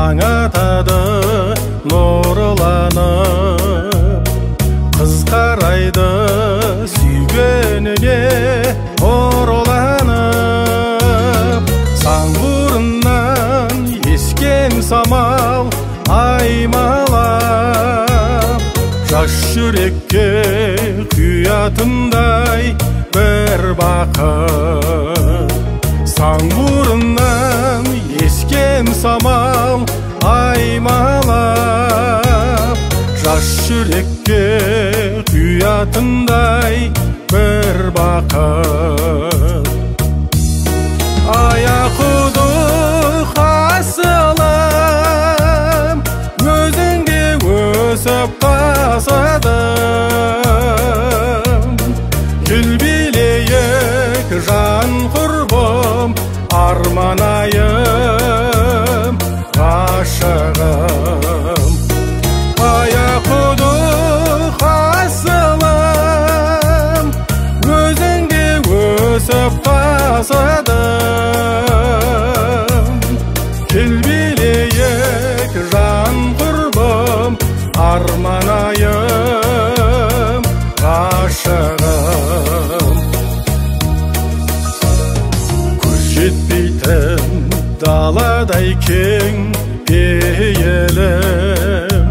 таң атады нұрланып, қыз қарайды сүйгеніне ұрланып. Саңғырынан ескен самал аймалап, жас жүрекке құятындай бір бақыт. Саңғырынан ескен самал аймалап, жас жүрекке құятындай бір бақыт. Аяқұдық асылым, өзіңде өсіп тасыдым. Гүл билейік жан құрбым, арманайым, ғашығым. Аяқұдық асылым, өзіңде өсіп тасыдым. Гүл билейік жан құрбым, арманайым, ғашығым. Көз жетпейтін даладай кең пейілім,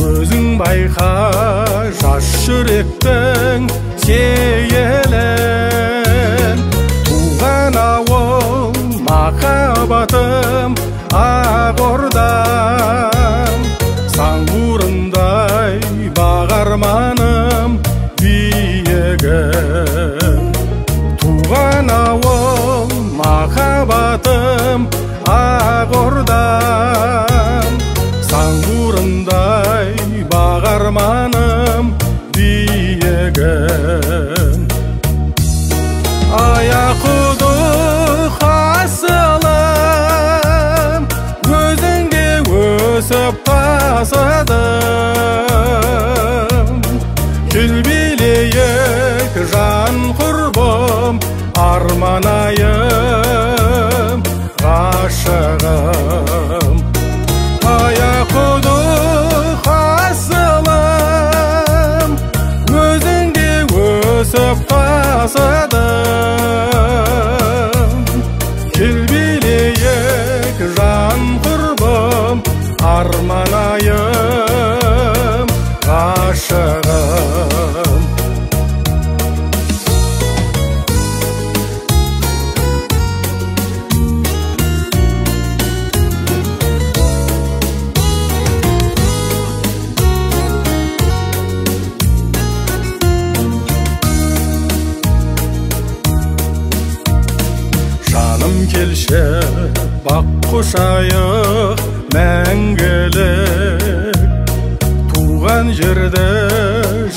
өзің байқа жас жүректің сейілін. Туған ауыл махаббатым ақ ордам, саңғырындай бағарманым биігім. Туған ауыл махаббатым ақ ордам, саңғырындай бағарманым биігім. Аяқұдық асылым, өзіңде өсіп тасыдым. Гүл билейік жан құрбым, арманайым, ғашығым. Аяқұдық асылым, өзіңде өсіп тасыдым. Гүл билейік жан құрбым, арманайым, ғашығым. Жаным келші бақ құшайық мәңгілік, туған жерді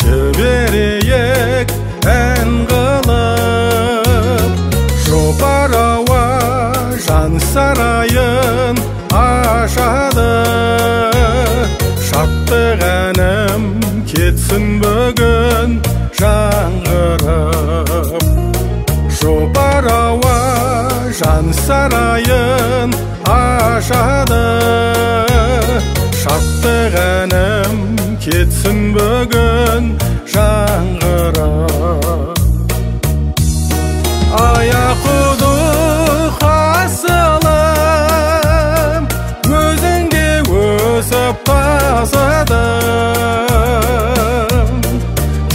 жіберейік ән қылып. Жопар ауа жан сарайын ашады, шаттық әнім кетсін бүгін жаңғырып. Жопар ауа жан сарайын ашады, шаттық әнім кетсін бүгін жаңғырып. Аяқұдық асылым, өзіңде өсіп тасыдым.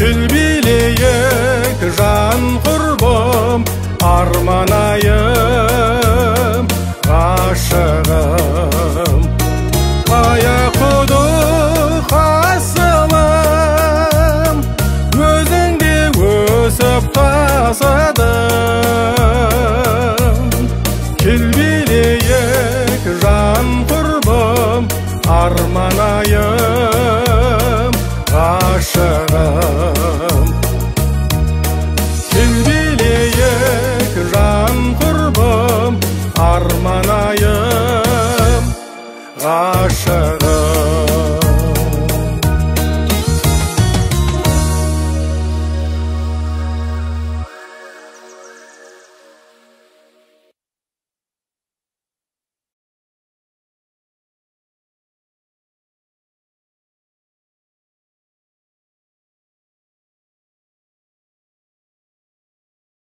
Гүл билейік жан құрбым, арманайым, ғашығым. Аяқұдық асылым, өзіңде өсіп тасыдым. Гүл билейік жан құрбым, арманайым, ғашығым.